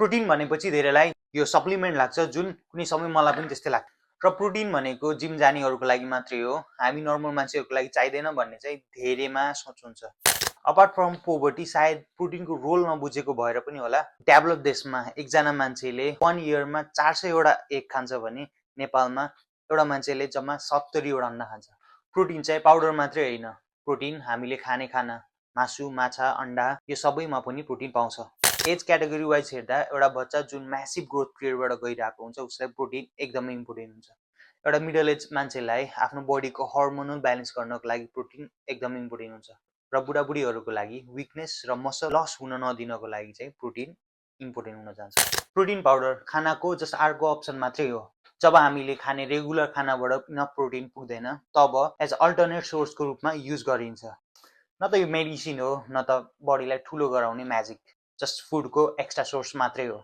Protein भनेपछि धेरैलाई यो सप्लिमेन्ट लाग्छ, जुन कुनै समय मलाई पनि त्यस्तै लाग्छ। र प्रोटिन भनेको जिम जानेहरूको लागि मात्रै हो, हामी नर्मल मान्छेहरूको लागि चाहिँदैन भन्ने चाहिँ धेरैमा सोच हुन्छ। अपार्ट फ्रम पोभर्टी, सायद प्रोटिनको रोल नबुझेको भएर पनि होला, डेभलप देशमा एकजना मान्छेले 1 इयरमा 400वटा एग खान्छ भने नेपालमा एउटा मान्छेले जम्मा 70वटा अन्डा खान्छ। प्रोटिन चाहिँ पाउडर मात्रै होइन, प्रोटिन हामीले खाने खाना, मासु, माछा, अन्डा, यो सबैमा पनि प्रोटिन पाउँछ। एज क्याटेगोरी वाइज हेर्दा एउटा बच्चा जुन म्यासिभ ग्रोथ पिरियडबाट गइरहेको हुन्छ उसलाई प्रोटिन एकदमै इम्पोर्टेन्ट हुन्छ। एउटा मिडल एज मान्छेलाई आफ्नो बडीको हर्मोनल ब्यालेन्स गर्नको लागि प्रोटिन एकदमै इम्पोर्टेन्ट हुन्छ। र बुढाबुढीहरूको लागि विकनेस र मसल लस हुन नदिनको लागि चाहिँ प्रोटिन इम्पोर्टेन्ट हुन जान्छ। प्रोटिन पाउडर खानाको जस्ट अर्को अप्सन मात्रै हो। जब हामीले खाने रेगुलर खानाबाट इनफ प्रोटिन पुग्दैन तब एज अल्टरनेट सोर्सको रूपमा युज गरिन्छ। न त यो मेडिसिन हो, न त बडीलाई ठुलो गराउने म्याजिक, जस्ट फुडको एक्स्ट्रा सोर्स मात्रै हो।